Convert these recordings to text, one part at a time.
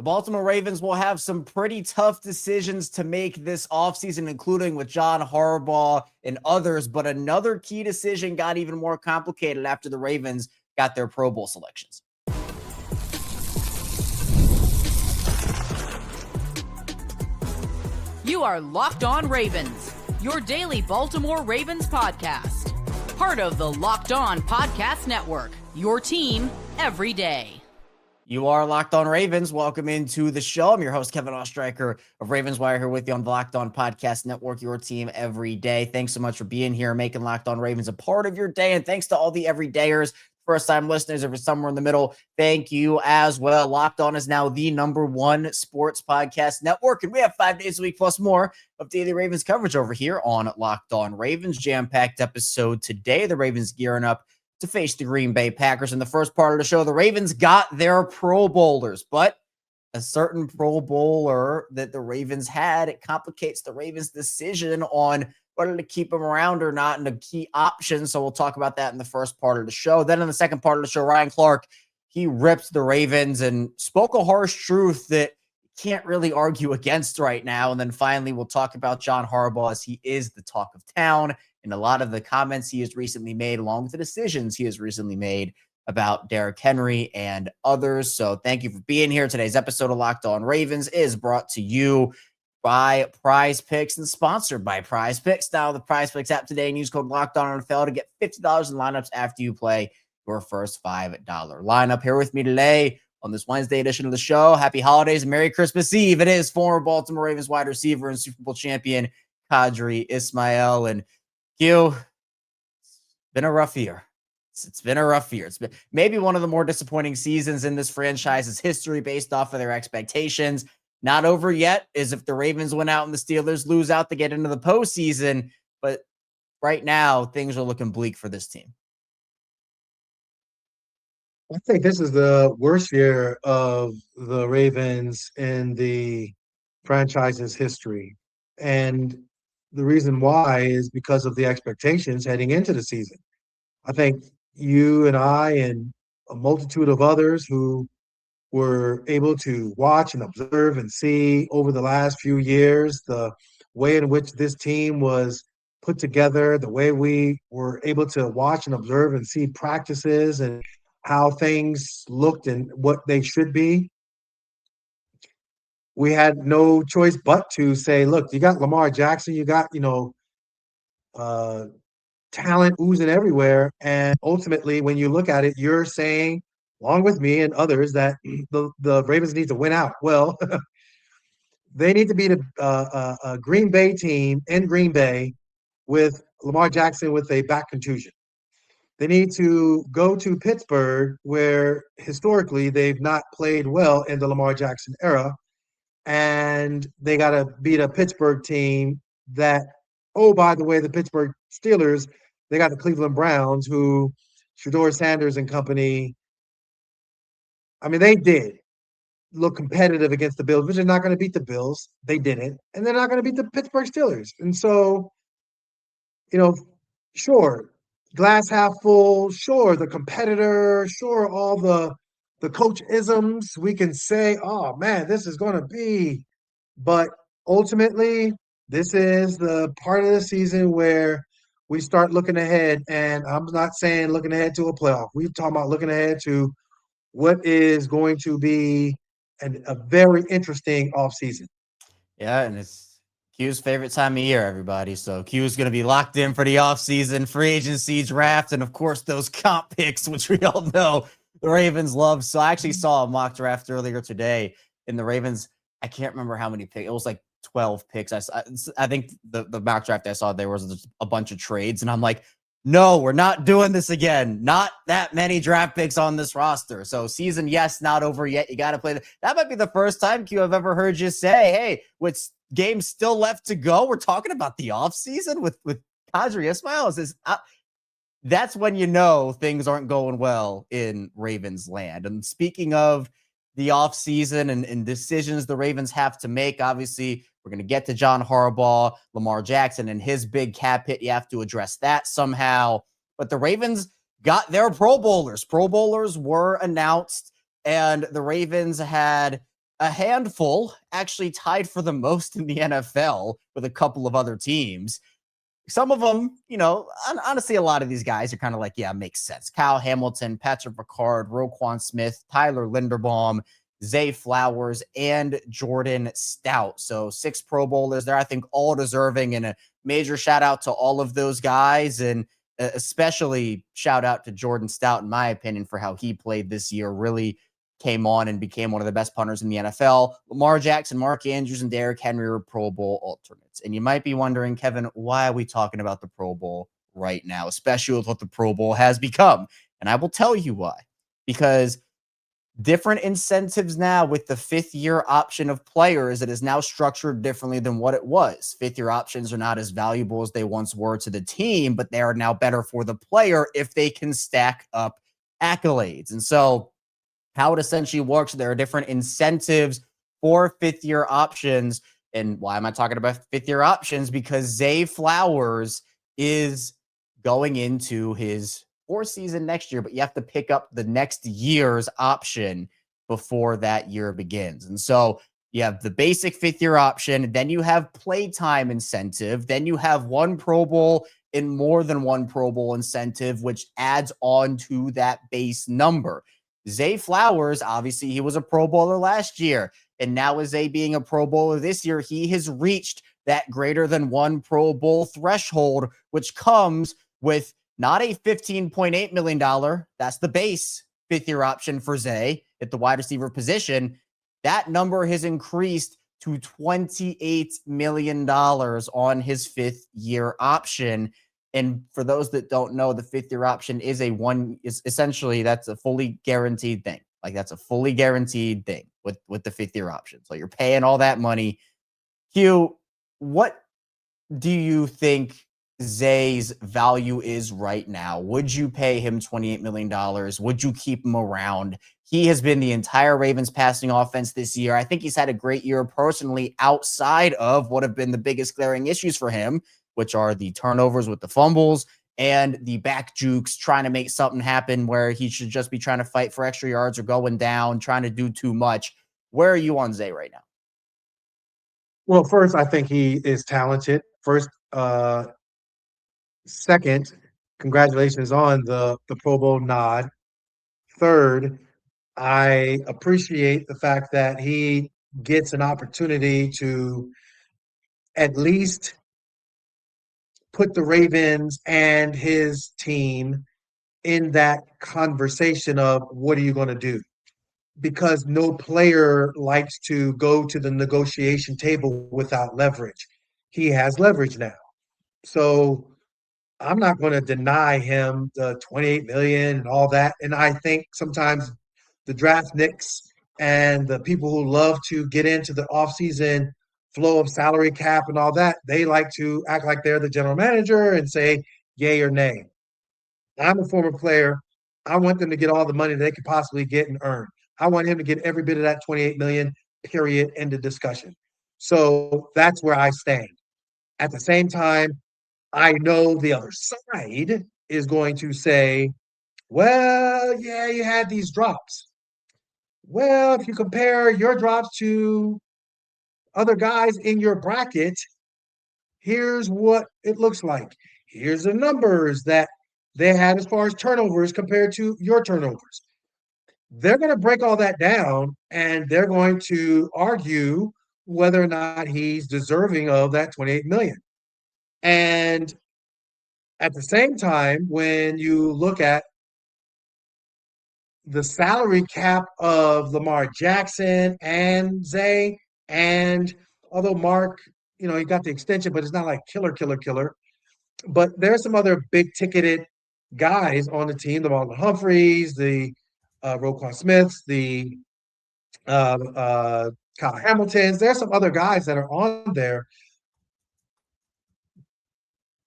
Baltimore Ravens will have some pretty tough decisions to make this offseason, including with John Harbaugh and others. But another key decision got even more complicated after the Ravens got their Pro Bowl selections. You are Locked On Ravens, your daily Baltimore Ravens podcast. Part of the Locked On Podcast Network, your team every day. You are Locked On Ravens. Welcome into the show. I'm your host, Kevin Oestreicher of Ravens Wire, here with you on the Locked On Podcast Network, your team every day. Thanks so much for being here, making Locked On Ravens a part of your day. And thanks to all the everydayers, first-time listeners, if you're somewhere in the middle, thank you as well. Locked On is now the #1 sports podcast network, and we have 5 days a week plus more of daily Ravens coverage over here on Locked On Ravens. Jam-packed episode today. The Ravens gearing up to face the Green Bay Packers. In the first part of the show, the Ravens got their Pro Bowlers, but a certain Pro Bowler that the Ravens had, it complicates the Ravens' decision on whether to keep him around or not, and a key option. So we'll talk about that in the first part of the show. Then in the second part of the show, Ryan Clark, he ripped the Ravens and spoke a harsh truth that you can't really argue against right now. And then finally, we'll talk about John Harbaugh, as he is the talk of town, and a lot of the comments he has recently made, along with the decisions he has recently made about Derrick Henry and others. So thank you for being here. Today's episode of Locked On Ravens is brought to you by PrizePicks and sponsored by PrizePicks. Now the PrizePicks app today, and use code LOCKEDONNFL to get $50 in lineups after you play your first $5 lineup. Here with me today on this Wednesday edition of the show. Happy holidays and Merry Christmas Eve. It is former Baltimore Ravens wide receiver and Super Bowl champion Qadry Ismail. And Q, it's been a rough year. It's been a rough year. It's been maybe one of the more disappointing seasons in this franchise's history based off of their expectations. Not over yet, as if the Ravens went out and the Steelers lose out to get into the postseason. But right now, things are looking bleak for this team. I think this is the worst year of the Ravens in the franchise's history. And the reason why is because of the expectations heading into the season. I think you and I and a multitude of others who were able to watch and observe and see over the last few years the way in which this team was put together, the way we were able to watch and observe and see practices and how things looked and what they should be. We had no choice but to say, look, you got Lamar Jackson, you got, talent oozing everywhere. And ultimately, when you look at it, you're saying, along with me and others, that the Ravens need to win out. Well, they need to beat a Green Bay team in Green Bay with Lamar Jackson with a back contusion. They need to go to Pittsburgh, where historically they've not played well in the Lamar Jackson era. And they got to beat a Pittsburgh team that, oh, by the way, the Pittsburgh Steelers, they got the Cleveland Browns, who Shedeur Sanders and company, I mean, they did look competitive against the Bills, but they're not going to beat the Bills. They didn't. And they're not going to beat the Pittsburgh Steelers. And so, sure, glass half full, sure, the competitor, sure, all the coach isms, we can say, oh, man, this is going to be. But ultimately, this is the part of the season where we start looking ahead. And I'm not saying looking ahead to a playoff. We're talking about looking ahead to what is going to be a very interesting offseason. Yeah, and it's Q's favorite time of year, everybody. So Q's going to be locked in for the offseason, free agency, draft, and, of course, those comp picks, which we all know the Ravens love. So I actually saw a mock draft earlier today, and the Ravens, I can't remember how many picks. It was like 12 picks. I think the mock draft I saw, there was a bunch of trades, and I'm like, no, we're not doing this again. Not that many draft picks on this roster. So season, yes, not over yet. You got to play. That might be the first time, Q, I've ever heard you say, hey, with games still left to go, we're talking about the offseason with Qadry Ismail. That's when you know things aren't going well in Ravens land. And speaking of the offseason and decisions the Ravens have to make, obviously, we're going to get to John Harbaugh, Lamar Jackson, and his big cap hit. You have to address that somehow. But the Ravens got their Pro Bowlers. Pro Bowlers were announced, and the Ravens had a handful, actually tied for the most in the NFL with a couple of other teams. Some of them, honestly, a lot of these guys are kind of like, yeah, makes sense. Kyle Hamilton, Patrick Ricard, Roquan Smith, Tyler Linderbaum, Zay Flowers, and Jordan Stout. So 6 Pro Bowlers there, I think all deserving, and a major shout out to all of those guys. And especially shout out to Jordan Stout, in my opinion, for how he played this year. Really came on and became one of the best punters in the NFL. Lamar Jackson, Mark Andrews, and Derrick Henry were Pro Bowl alternates. And you might be wondering, Kevin, why are we talking about the Pro Bowl right now, especially with what the Pro Bowl has become? And I will tell you why. Because different incentives now with the 5th-year option of players, it is now structured differently than what it was. 5th-year options are not as valuable as they once were to the team, but they are now better for the player if they can stack up accolades. And so how it essentially works, there are different incentives for 5th-year options. And why am I talking about 5th-year options? Because Zay Flowers is going into his 4th season next year, but you have to pick up the next year's option before that year begins. And so you have the basic 5th-year option, then you have playtime incentive, then you have 1 Pro Bowl and more than 1 Pro Bowl incentive, which adds on to that base number. Zay Flowers, obviously, he was a Pro Bowler last year, and now with Zay being a Pro Bowler this year, he has reached that greater than 1 Pro Bowl threshold, which comes with not a $15.8 million. That's the base 5th-year option for Zay at the wide receiver position. That number has increased to $28 million on his 5th-year option. And for those that don't know, the 5th-year option is essentially that's a fully guaranteed thing. Like, that's a fully guaranteed thing with the 5th-year option. So you're paying all that money. Q, what do you think Zay's value is right now? Would you pay him $28 million? Would you keep him around? He has been the entire Ravens passing offense this year. I think he's had a great year personally outside of what have been the biggest glaring issues for him, which are the turnovers with the fumbles and the back jukes, trying to make something happen where he should just be trying to fight for extra yards or going down, trying to do too much. Where are you on Zay right now? Well, first, I think he is talented. Second, congratulations on the Pro Bowl nod. Third, I appreciate the fact that he gets an opportunity to at least put the Ravens and his team in that conversation of what are you going to do? Because no player likes to go to the negotiation table without leverage. He has leverage now. So I'm not going to deny him the 28 million and all that. And I think sometimes the draft nicks and the people who love to get into the offseason flow of salary cap and all that, they like to act like they're the general manager and say yay or nay. I'm a former player. I want them to get all the money they could possibly get and earn. I want him to get every bit of that 28 million, period, end of discussion. So that's where I stand. At the same time, I know the other side is going to say, well, yeah, you had these drops. Well, if you compare your drops to other guys in your bracket, here's what it looks like. Here's the numbers that they had as far as turnovers compared to your turnovers. They're going to break all that down and they're going to argue whether or not he's deserving of that 28 million. And at the same time, when you look at the salary cap of Lamar Jackson and Zay, and although Mark, he got the extension, but it's not like killer. But there's some other big ticketed guys on the team, the Marlon Humphreys, the Roquan Smiths, the Kyle Hamiltons. There's some other guys that are on there.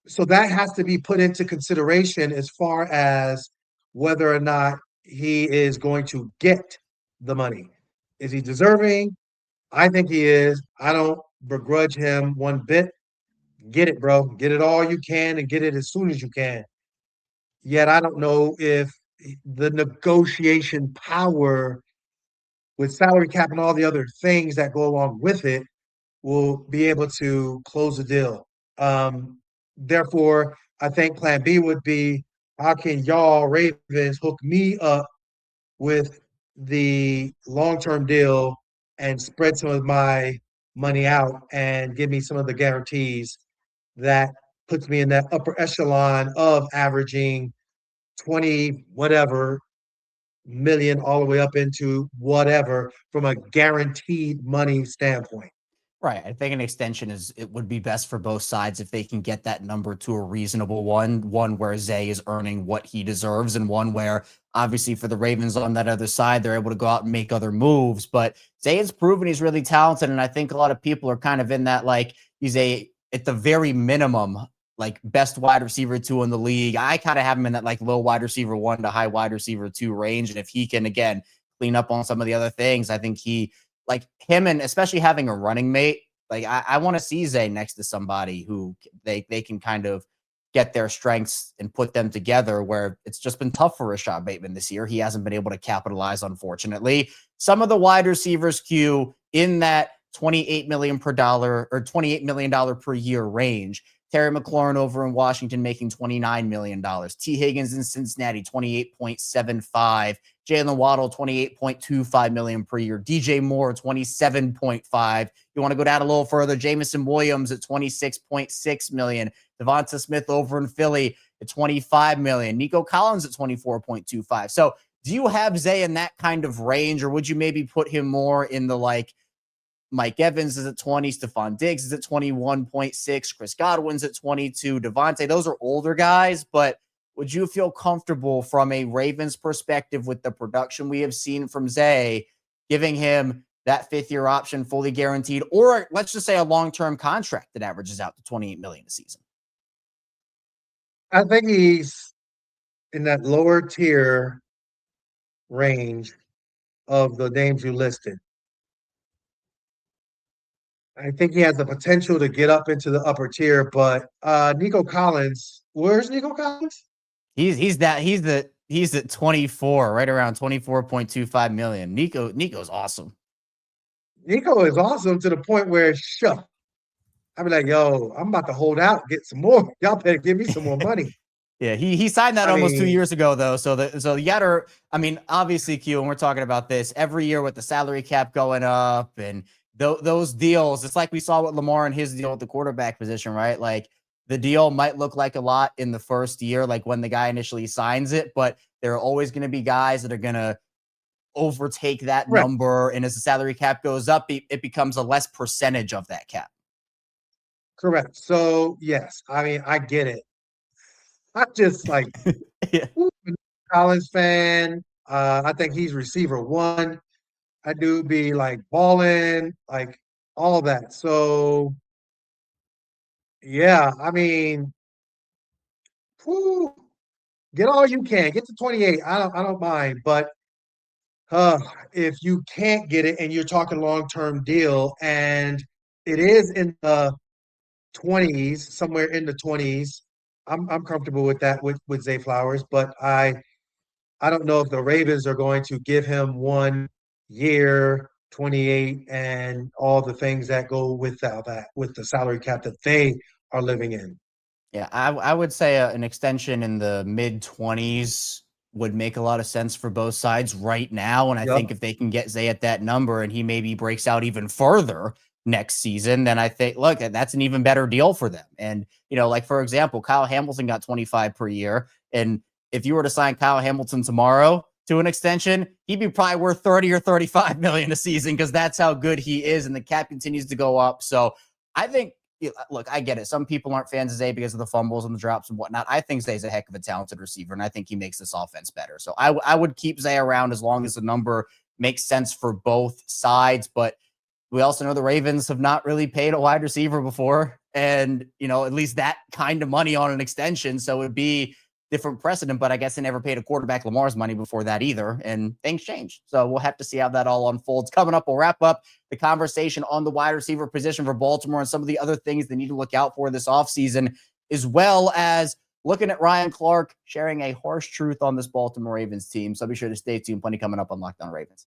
So that has to be put into consideration as far as whether or not he is going to get the money. Is he deserving? I think he is. I don't begrudge him one bit. Get it, bro. Get it all you can and get it as soon as you can. Yet I don't know if the negotiation power with salary cap and all the other things that go along with it, will be able to close the deal. Therefore, I think plan B would be, how can y'all Ravens hook me up with the long-term deal and spread some of my money out and give me some of the guarantees that puts me in that upper echelon of averaging 20 whatever million all the way up into whatever from a guaranteed money standpoint. Right. I think an extension it would be best for both sides if they can get that number to a reasonable one where Zay is earning what he deserves, and one where obviously for the Ravens on that other side, they're able to go out and make other moves. But Zay has proven he's really talented. And I think a lot of people are kind of in that, like, he's at the very minimum, like best wide receiver 2 in the league. I kind of have him in that like low wide receiver 1 to high wide receiver 2 range. And if he can, again, clean up on some of the other things, I think like him, and especially having a running mate, like I want to see Zay next to somebody who they can kind of get their strengths and put them together, where it's just been tough for Rashod Bateman this year. He hasn't been able to capitalize, unfortunately. Some of the wide receivers queue in that $28 million per year range. Terry McLaurin over in Washington making $29 million. T. Higgins in Cincinnati, 28.75. Jalen Waddle, $28.25 million per year. DJ Moore, 27.5. You want to go down a little further, Jamison Williams at 26.6 million. Devonta Smith over in Philly at 25 million. Nico Collins at 24.25. So do you have Zay in that kind of range, or would you maybe put him more in the like Mike Evans is at 20, Stephon Diggs is at 21.6, Chris Godwin's at 22, Devontae, those are older guys, but would you feel comfortable from a Ravens perspective with the production we have seen from Zay, giving him that 5th-year option fully guaranteed, or let's just say a long-term contract that averages out to $28 million a season? I think he's in that lower tier range of the names you listed. I think he has the potential to get up into the upper tier, but Nico Collins, where's Nico Collins? He's at 24, right around 24.25 million. Nico's awesome. Nico is awesome to the point where I'd be like, yo, I'm about to hold out, get some more. Y'all better give me some more money. Yeah, he signed that almost 2 years ago, though. So you gotta, I mean, obviously, Q, and we're talking about this every year with the salary cap going up and those deals. It's like we saw with Lamar and his deal with the quarterback position, right? Like the deal might look like a lot in the first year, like when the guy initially signs it, but there are always going to be guys that are going to overtake that number. And as the salary cap goes up, it becomes a less percentage of that cap. Correct. So, yes, I mean, I get it. I'm just like, Yeah. Collins fan. I think he's receiver 1. I do be like balling, like all that. So, yeah, I mean, whew, get all you can. Get to 28. I don't mind. But if you can't get it and you're talking long-term deal and it is in the 20s, somewhere in the 20s, I'm comfortable with that with Zay Flowers, but I don't know if the Ravens are going to give him 1 year, 28, and all the things that go with that, with the salary cap that they are living in. Yeah, I would say an extension in the mid-20s would make a lot of sense for both sides right now. And I think if they can get Zay at that number and he maybe breaks out even further next season, then I think, look, that's an even better deal for them. And, like, for example, Kyle Hamilton got 25 per year. And if you were to sign Kyle Hamilton tomorrow to an extension, he'd be probably worth 30 or 35 million a season because that's how good he is. And the cap continues to go up. So I think, look, I get it. Some people aren't fans of Zay because of the fumbles and the drops and whatnot. I think Zay's a heck of a talented receiver, and I think he makes this offense better. So I would keep Zay around as long as the number makes sense for both sides. But we also know the Ravens have not really paid a wide receiver before, and, at least that kind of money on an extension. So it would be different precedent, but I guess they never paid a quarterback Lamar's money before that either, and things change. So we'll have to see how that all unfolds. Coming up, we'll wrap up the conversation on the wide receiver position for Baltimore and some of the other things they need to look out for this offseason, as well as looking at Ryan Clark sharing a harsh truth on this Baltimore Ravens team. So be sure to stay tuned. Plenty coming up on Locked On Ravens.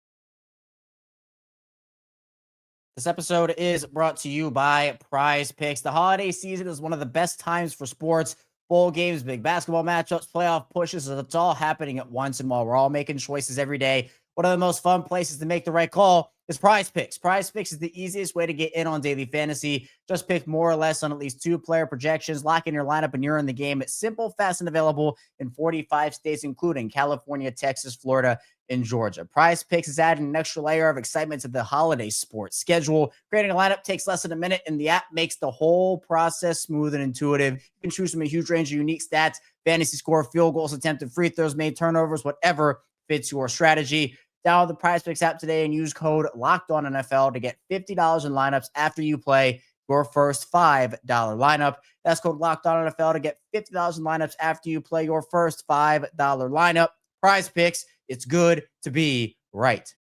This episode is brought to you by PrizePicks. The holiday season is one of the best times for sports. Bowl games, big basketball matchups, playoff pushes. It's all happening at once. And while we're all making choices every day, one of the most fun places to make the right call is PrizePicks. PrizePicks is the easiest way to get in on daily fantasy. Just pick more or less on at least 2-player projections, lock in your lineup, and you're in the game. It's simple, fast, and available in 45 states, including California, Texas, Florida, in Georgia. PrizePicks is adding an extra layer of excitement to the holiday sports schedule. Creating a lineup takes less than a minute, and the app makes the whole process smooth and intuitive. You can choose from a huge range of unique stats: fantasy score, field goals, attempted free throws, made turnovers, whatever fits your strategy. Download the PrizePicks app today and use code LOCKEDONNFL to get $50 in lineups after you play your first $5 lineup. That's code LOCKEDONNFL to get $50 in lineups after you play your first $5 lineup. PrizePicks, it's good to be right.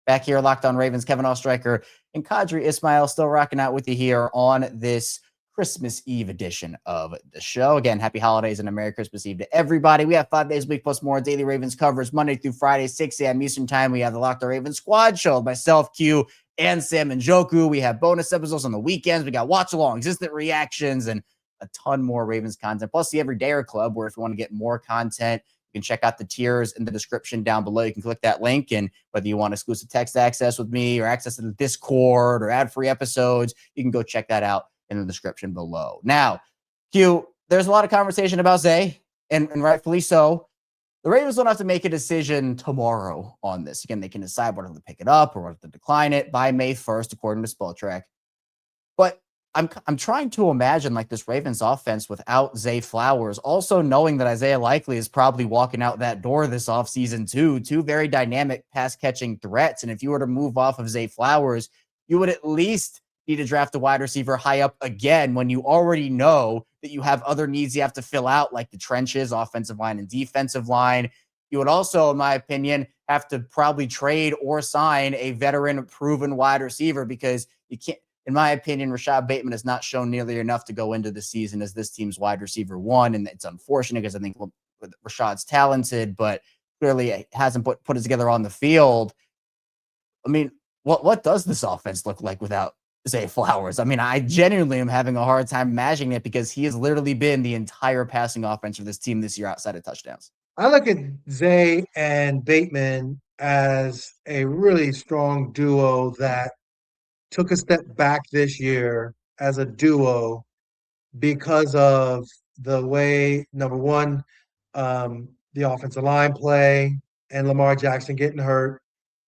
Back here, Locked On Ravens, Kevin Oestreicher and Qadry Ismail still rocking out with you here on this Christmas Eve edition of the show. Again, happy holidays and a Merry Christmas Eve to everybody. We have 5 days a week plus more daily Ravens coverage Monday through Friday, 6 a.m. Eastern Time. We have the Locked On Ravens Squad Show with myself, Q, and Sam and Joku. We have bonus episodes on the weekends. We got watch-alongs, instant reactions, and a ton more Ravens content, plus the Everydayer Club, where if you want to get more content, you can check out the tiers in the description down below. You can click that link, and whether you want exclusive text access with me or access to the Discord or ad-free episodes, you can go check that out in the description below. Now, Q, there's a lot of conversation about Zay, and rightfully so. The Ravens don't have to make a decision tomorrow on this. Again, they can decide whether to pick it up or whether to decline it by May 1st, according to Spotrac. But I'm trying to imagine like this Ravens offense without Zay Flowers, also knowing that Isaiah Likely is probably walking out that door this offseason too. Two very dynamic pass-catching threats. And if you were to move off of Zay Flowers, you would at least need to draft a wide receiver high up again when you already know that you have other needs you have to fill out, like the trenches, offensive line and defensive line. You would also, in my opinion, have to probably trade or sign a veteran proven wide receiver, because you can't, in my opinion, Rashod Bateman has not shown nearly enough to go into the season as this team's wide receiver one. And it's unfortunate because I think Rashod's talented, but clearly hasn't put it together on the field. I mean, what does this offense look like without Zay Flowers? I mean, I genuinely am having a hard time imagining it, because he has literally been the entire passing offense for this team this year outside of touchdowns. I look at Zay and Bateman as a really strong duo that took a step back this year as a duo because of the way, number one, the offensive line play and Lamar Jackson getting hurt,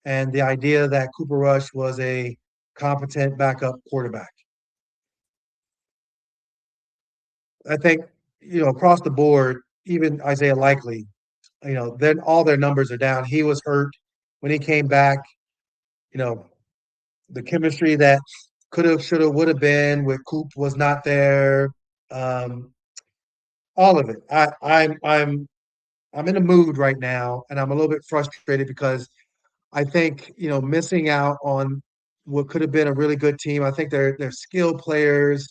and the idea that Cooper Rush was a competent backup quarterback. I think, across the board, even Isaiah Likely, then all their numbers are down. He was hurt when he came back. The chemistry that could have, should have, would have been with Coop was not there. Um, all of it. I'm in a mood right now, and I'm a little bit frustrated because I think missing out on what could have been a really good team. I think their skill players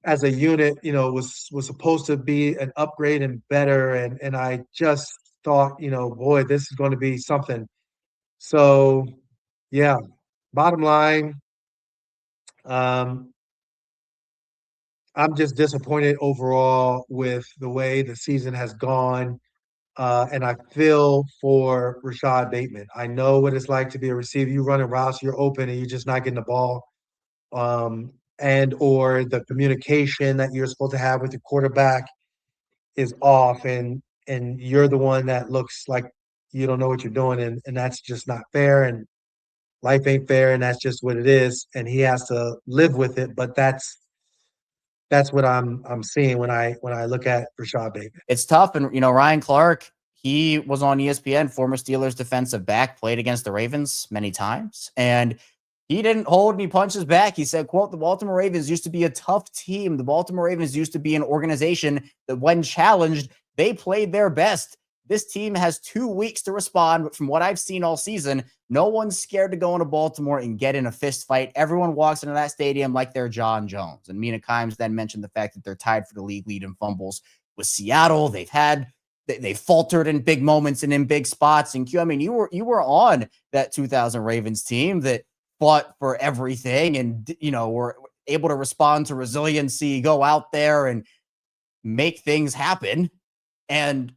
as a unit, was supposed to be an upgrade and better, and I just thought, boy, this is going to be something. So, yeah. Bottom line, um, I'm just disappointed overall with the way the season has gone. And I feel for Rashod Bateman. I know what it's like to be a receiver. You run a route, you're open, and you're just not getting the ball. And or the communication that you're supposed to have with your quarterback is off, and you're the one that looks like you don't know what you're doing, and that's just not fair. And life ain't fair, and that's just what it is. And he has to live with it. But that's what I'm seeing when I look at Rashod Bateman. It's tough. And, Ryan Clark, he was on ESPN, former Steelers defensive back, played against the Ravens many times, and he didn't hold any punches back. He said, quote, "The Baltimore Ravens used to be a tough team. The Baltimore Ravens used to be an organization that when challenged, they played their best. This team has 2 weeks to respond, but from what I've seen all season, no one's scared to go into Baltimore and get in a fist fight. Everyone walks into that stadium like they're John Jones." And Mina Kimes then mentioned the fact that they're tied for the league lead in fumbles with Seattle. They've had they faltered in big moments and in big spots. And Q, I mean, you were on that 2000 Ravens team that fought for everything and, were able to respond to resiliency, go out there and make things happen. And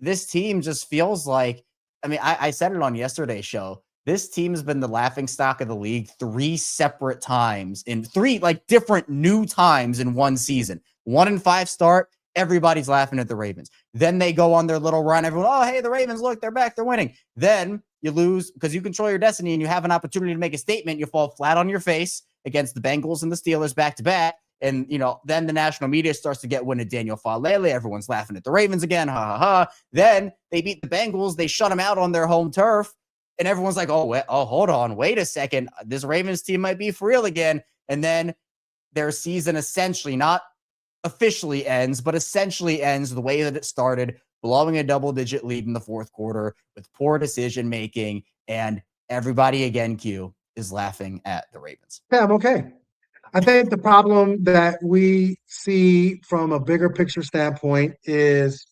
this team just feels like, I mean, I said it on yesterday's show. This team has been the laughingstock of the league 3 separate times in 3 different new times in one season. 1-5 start. Everybody's laughing at the Ravens. Then they go on their little run. Everyone, oh, hey, the Ravens, look, they're back. They're winning. Then you lose because you control your destiny and you have an opportunity to make a statement. You fall flat on your face against the Bengals and the Steelers back to back. And, then the national media starts to get wind of Daniel Falele. Everyone's laughing at the Ravens again. Ha, ha, ha. Then they beat the Bengals. They shut them out on their home turf. And everyone's like, hold on. Wait a second. This Ravens team might be for real again. And then their season essentially not officially ends, but essentially ends the way that it started, blowing a double-digit lead in the fourth quarter with poor decision-making, and everybody again, Q, is laughing at the Ravens. Yeah, I'm okay. I think the problem that we see from a bigger picture standpoint is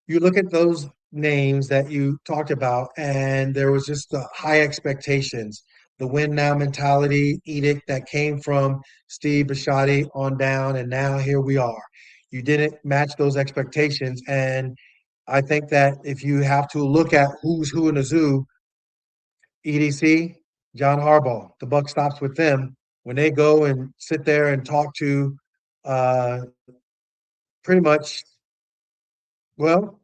you look at those names that you talked about, and there was just the high expectations, the win now mentality edict that came from Steve Bisciotti on down, and now here we are. You didn't match those expectations, and I think that if you have to look at who's who in the zoo, EDC, John Harbaugh, the buck stops with them when they go and sit there and talk to pretty much, well,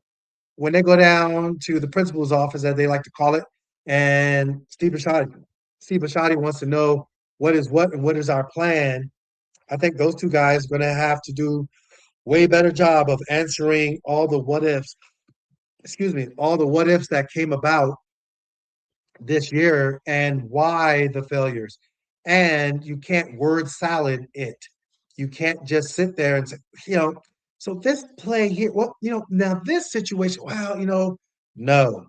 when they go down to the principal's office, as they like to call it, and Steve Bisciotti wants to know what is what and what is our plan. I think those two guys are going to have to do way better job of answering all the what ifs. All the what ifs that came about this year and why the failures. And you can't word salad it. You can't just sit there and say, so this play here, well, now this situation, well, no.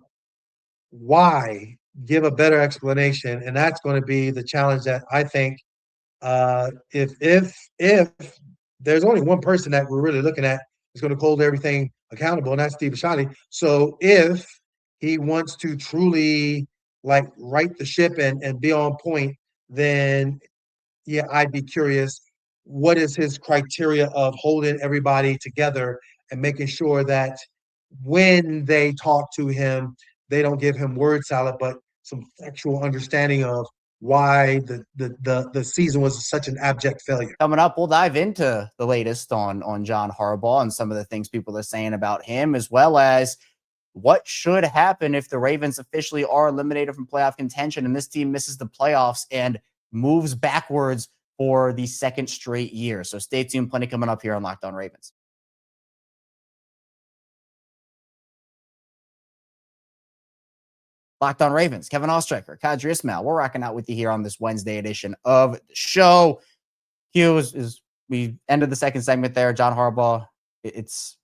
Why? Give a better explanation. And that's going to be the challenge that I think if there's only one person that we're really looking at is going to hold everything accountable, and that's Steve Bisciotti. So if he wants to truly right the ship and be on point, then yeah, I'd be curious. What is his criteria of holding everybody together and making sure that when they talk to him, they don't give him word salad, but some factual understanding of why the season was such an abject failure. Coming up, we'll dive into the latest on John Harbaugh and some of the things people are saying about him, as well as what should happen if the Ravens officially are eliminated from playoff contention and this team misses the playoffs and moves backwards for the second straight year. So stay tuned. Plenty coming up here on Locked On Ravens. Locked On Ravens, Kevin Oestreicher, Qadry Ismail. We're rocking out with you here on this Wednesday edition of the show. Q is we ended the second segment there. John Harbaugh, it's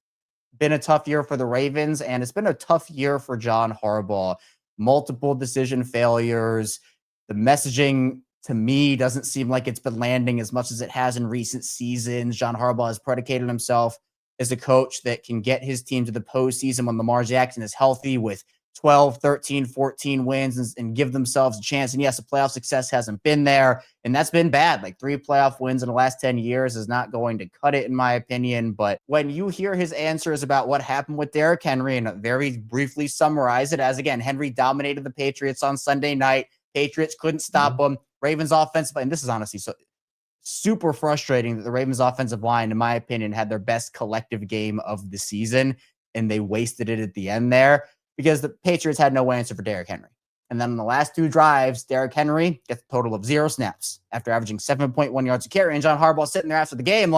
been a tough year for the Ravens, and it's been a tough year for John Harbaugh. Multiple decision failures. The messaging, to me, doesn't seem like it's been landing as much as it has in recent seasons. John Harbaugh has predicated himself as a coach that can get his team to the postseason when Lamar Jackson is healthy with 12, 13, 14 wins and give themselves a chance. And yes, the playoff success hasn't been there, and that's been bad. 3 playoff wins in the last 10 years is not going to cut it, in my opinion. But when you hear his answers about what happened with Derrick Henry, and very briefly summarize it as, again, Henry dominated the Patriots on Sunday night. Patriots couldn't stop him. Ravens offensive line, and this is honestly so super frustrating that the Ravens offensive line, in my opinion, had their best collective game of the season, and they wasted it at the end there because the Patriots had no answer for Derrick Henry. And then in the last 2 drives, Derrick Henry gets a total of 0 snaps after averaging 7.1 yards a carry. And John Harbaugh sitting there after the game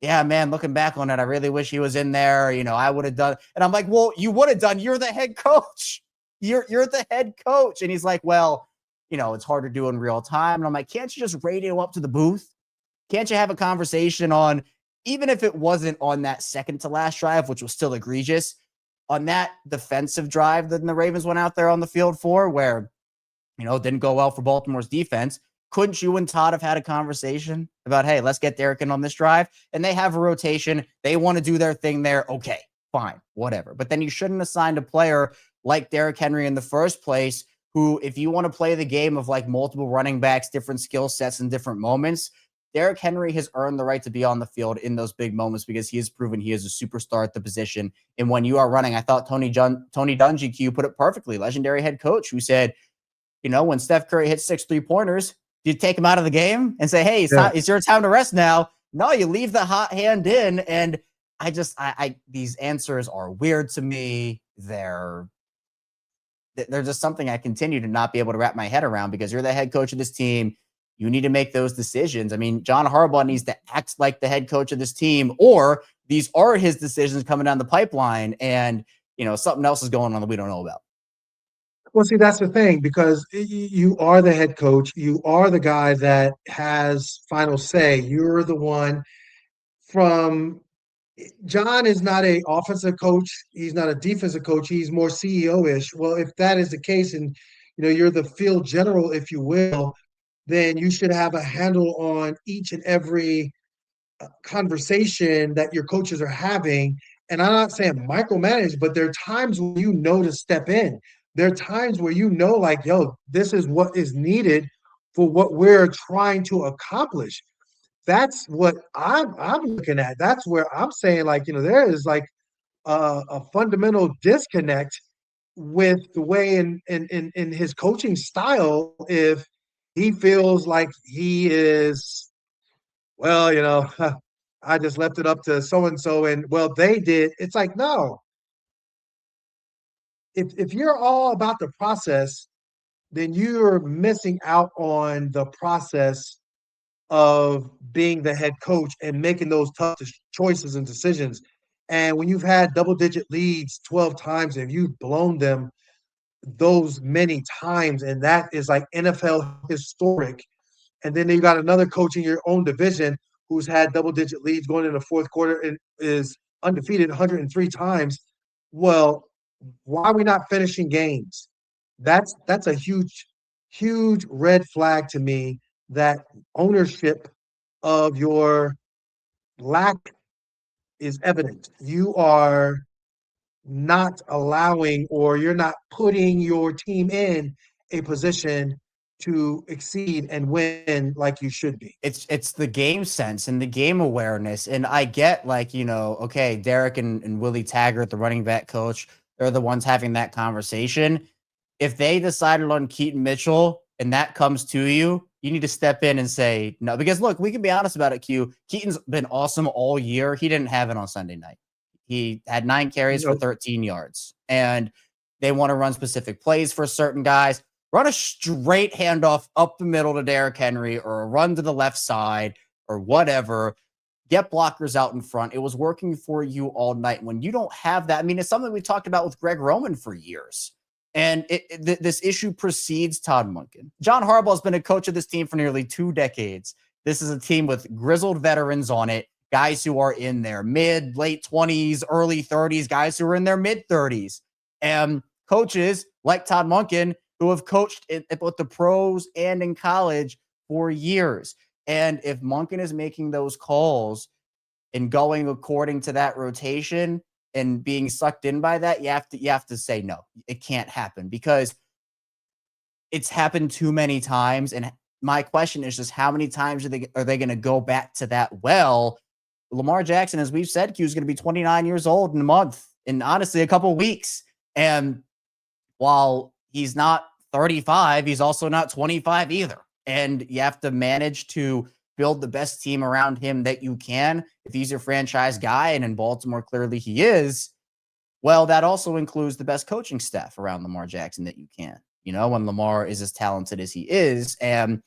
yeah, man, looking back on it, I really wish he was in there. I would have done. And I'm like, well, you would have done. You're the head coach. You're the head coach. And he's like, well, it's hard to do in real time. And I'm like, can't you just radio up to the booth? Can't you have a conversation on, even if it wasn't on that second to last drive, which was still egregious, on that defensive drive that the Ravens went out there on the field for, where, it didn't go well for Baltimore's defense. Couldn't you and Todd have had a conversation about, hey, let's get Derrick in on this drive? And they have a rotation. They want to do their thing there. Okay. fine, whatever. But then you shouldn't assign a player like Derrick Henry in the first place, who, if you want to play the game of like multiple running backs, different skill sets and different moments, Derrick Henry has earned the right to be on the field in those big moments because he has proven he is a superstar at the position. And when you are running, I thought Tony Dungy Q put it perfectly, legendary head coach, who said, when Steph Curry hits 6 3-pointers, do you take him out of the game and say, hey, it's your time to rest now? No, you leave the hot hand in. And these answers are weird to me. They're just something I continue to not be able to wrap my head around, because you're the head coach of this team. You need to make those decisions. I mean, John Harbaugh needs to act like the head coach of this team, or these are his decisions coming down the pipeline, and something else is going on that we don't know about. Well, see, that's the thing, because you are the head coach. You are the guy that has final say. You're the one. John is not an offensive coach. He's not a defensive coach. He's more CEO-ish. Well, if that is the case, and you're the field general, if you will, then you should have a handle on each and every conversation that your coaches are having. And I'm not saying micromanage, but there are times when to step in. There are times where like, yo, this is what is needed for what we're trying to accomplish. That's what I'm looking at. That's where I'm saying, like, there is like a fundamental disconnect with the way in his coaching style. If he feels like he is, well, I just left it up to so and so, and well, they did. It's like, no. If you're all about the process, then you're missing out on the process of being the head coach and making those tough choices and decisions. And when you've had double-digit leads 12 times and you've blown them those many times, and that is like NFL historic, and then you got another coach in your own division who's had double-digit leads going in the fourth quarter and is undefeated 103 times. Well, why are we not finishing games? That's a huge, huge red flag to me, that ownership of your lack is evident. You are not allowing, or you're not putting your team in a position to exceed and win like you should be. It's the game sense and the game awareness. And I get, like, okay, Derrick and Willie Taggart, the running back coach, they're the ones having that conversation. If they decided on Keaton Mitchell and that comes to you, you need to step in and say no. Because look, we can be honest about it, Q. Keaton's been awesome all year. He didn't have it on Sunday night. He had 9 carries for 13 yards. And they want to run specific plays for certain guys. Run a straight handoff up the middle to Derrick Henry, or a run to the left side, or whatever. Get blockers out in front. It was working for you all night. When you don't have that, I mean, it's something we talked about with Greg Roman for years. And this issue precedes Todd Monken. John Harbaugh has been a coach of this team for nearly 2 decades. This is a team with grizzled veterans on it, guys who are in their mid, late 20s, early 30s, guys who are in their mid 30s, and coaches like Todd Monken, who have coached at both the pros and in college for years. And if Monken is making those calls and going according to that rotation and being sucked in by that, you have to say no. It can't happen, because it's happened too many times. And my question is just, how many times are they going to go back to that well? Lamar Jackson, as we've said, Q, is going to be 29 years old in a month, and honestly, a couple weeks. And while he's not 35, he's also not 25 either. And you have to manage to build the best team around him that you can. If he's your franchise guy, and in Baltimore, clearly he is, well, that also includes the best coaching staff around Lamar Jackson that you can, when Lamar is as talented as he is. And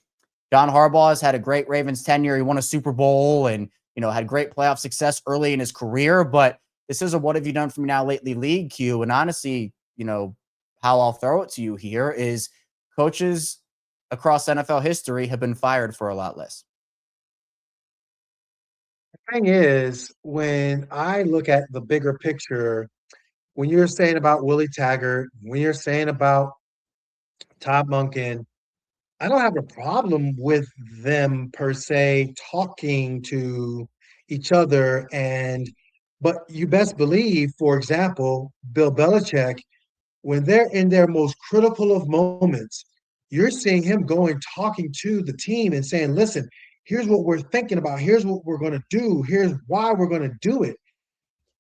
John Harbaugh has had a great Ravens tenure. He won a Super Bowl and, had great playoff success early in his career. But this is a what have you done for me now lately league, Q. And honestly, how I'll throw it to you here is coaches across NFL history have been fired for a lot less. The thing is, when I look at the bigger picture, when you're saying about Willie Taggart, when you're saying about Todd Monken, I don't have a problem with them per se talking to each other and But you best believe, for example, Bill Belichick, when they're in their most critical of moments, you're seeing him going talking to the team and saying, listen, here's what we're thinking about. Here's what we're going to do. Here's why we're going to do it.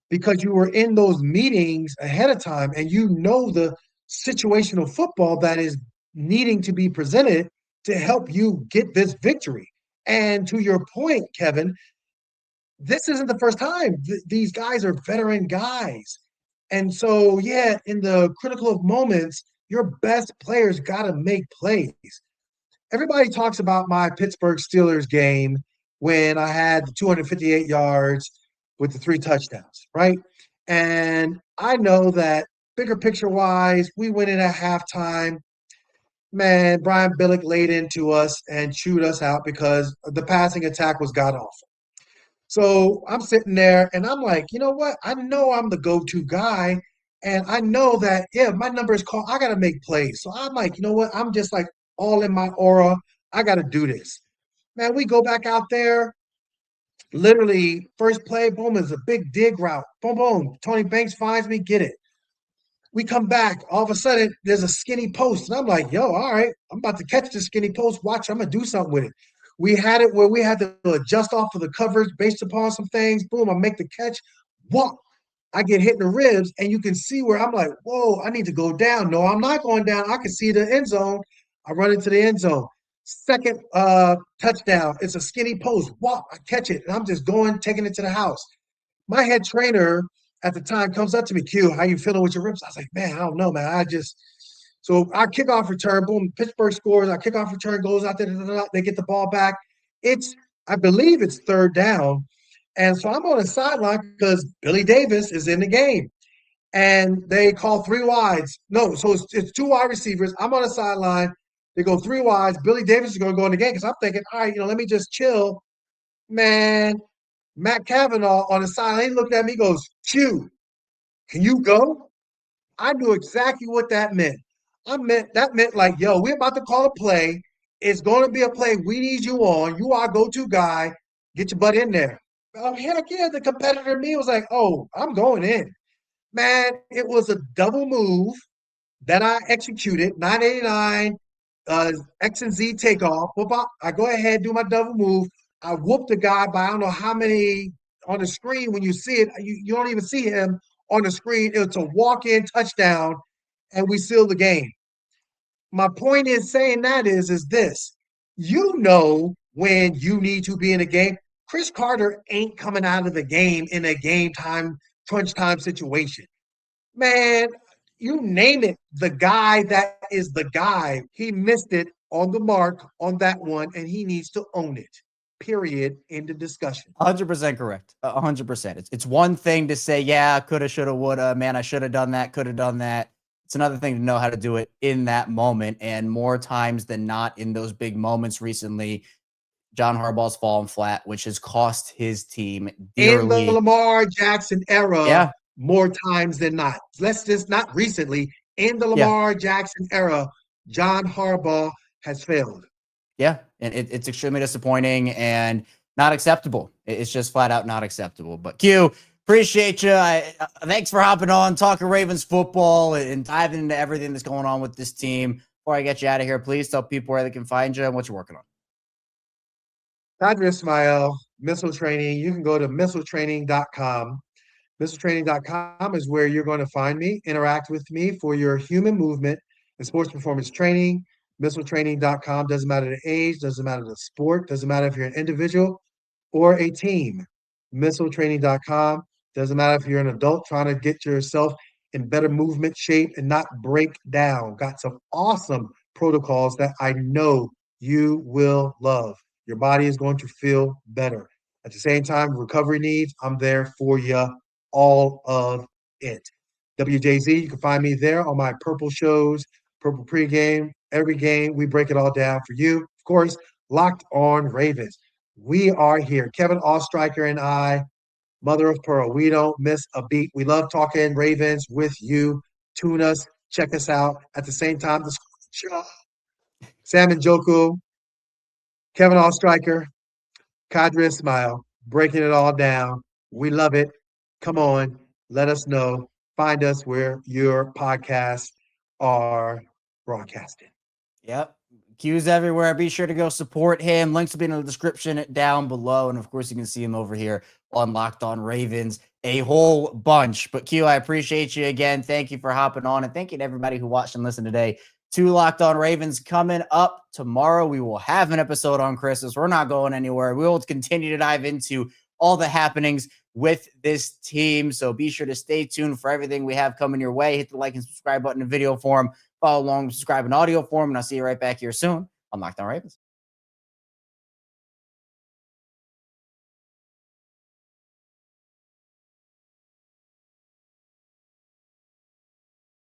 Because you were in those meetings ahead of time and you know the situational football that is needing to be presented to help you get this victory. And to your point, Kevin, this isn't the first time. These guys are veteran guys. And so, yeah, in the critical of moments, your best players got to make plays. Everybody talks about my Pittsburgh Steelers game when I had the 258 yards with the 3 touchdowns, right? And I know that bigger picture wise, we went in at halftime. Man, Brian Billick laid into us and chewed us out because the passing attack was god awful. So I'm sitting there and I'm like, you know what? I know I'm the go-to guy. And I know that, yeah, my number is called. I got to make plays. So I'm like, you know what? I'm just like all in my aura. I got to do this. Man, we go back out there. Literally, first play, boom, is a big dig route. Boom, boom. Tony Banks finds me, get it. We come back. All of a sudden, there's a skinny post. And I'm like, yo, all right, I'm about to catch this skinny post. Watch, I'm going to do something with it. We had it where we had to adjust off of the coverage based upon some things. Boom, I make the catch. Walk. I get hit in the ribs, and you can see where I'm like, whoa, I need to go down. No, I'm not going down. I can see the end zone. I run into the end zone. Second touchdown. It's a skinny post. Walk. I catch it, and I'm just going, taking it to the house. My head trainer at the time comes up to me, Q, how you feeling with your ribs? I was like, man, I don't know, man. So our kickoff return, boom, Pittsburgh scores. Our kickoff return goes out there. They get the ball back. I believe it's third down. And so I'm on the sideline because Billy Davis is in the game. And they call 3 wides. No, so it's 2 wide receivers. I'm on the sideline. They go 3 wides. Billy Davis is going to go in the game because I'm thinking, all right, let me just chill. Man, Matt Cavanaugh on the sideline, he looked at me, goes, Q, can you go? I knew exactly what that meant. That meant like, yo, we're about to call a play. It's going to be a play. We need you on. You are go-to guy. Get your butt in there. Heck yeah, the competitor in me was like, oh, I'm going in. Man, it was a double move that I executed, 989 X and Z takeoff. I go ahead, do my double move. I whooped the guy by I don't know how many on the screen. When you see it, you don't even see him on the screen. It's a walk-in touchdown, and we seal the game. My point is saying that is this. You know when you need to be in a game. Chris Carter ain't coming out of the game in a game time, crunch time situation. Man, you name it, the guy that is the guy. He missed it on the mark on that one, and he needs to own it. Period. End of discussion. 100% correct. 100%. It's one thing to say, yeah, coulda, shoulda, woulda. Man, I should have done that. Could have done that. It's another thing to know how to do it in that moment. And more times than not, in those big moments recently, John Harbaugh's fallen flat, which has cost his team dearly. In the Lamar Jackson era, yeah, more times than not. Let's just not recently. In the Lamar Jackson era, John Harbaugh has failed. Yeah, and it's extremely disappointing and not acceptable. It's just flat out not acceptable. But Q, appreciate you. Thanks for hopping on, talking Ravens football and diving into everything that's going on with this team. Before I get you out of here, please tell people where they can find you and what you're working on. Qadry Ismail, missile training. You can go to missiletraining.com. Missiletraining.com is where you're going to find me, interact with me for your human movement and sports performance training. Missiletraining.com doesn't matter the age, doesn't matter the sport, doesn't matter if you're an individual or a team. Missiletraining.com doesn't matter if you're an adult trying to get yourself in better movement shape and not break down. Got some awesome protocols that I know you will love. Your body is going to feel better. At the same time, recovery needs, I'm there for you, all of it. WJZ, you can find me there on my Purple shows, Purple pregame, every game. We break it all down for you. Of course, Locked on Ravens. We are here. Kevin Oestreicher and I, mother of pearl. We don't miss a beat. We love talking Ravens with you. Tune us, check us out. At the same time, Sam Njoku, Kevin Oestreicher, Qadry Ismail, breaking it all down. We love it. come on, let us know. Find us where your podcasts are broadcasted. Yep. Q's everywhere. Be sure to go support him. Links will be in the description down below. And of course, you can see him over here on Locked On Ravens, a whole bunch. But Q, I appreciate you again. Thank you for hopping on. And thank you to everybody who watched and listened today to Locked On Ravens. Coming up tomorrow, we will have an episode on Christmas. We're not going anywhere. We will continue to dive into all the happenings with this team. So be sure to stay tuned for everything we have coming your way. Hit the like and subscribe button in video form. Follow along, subscribe in audio form, and I'll see you right back here soon on Locked On Ravens.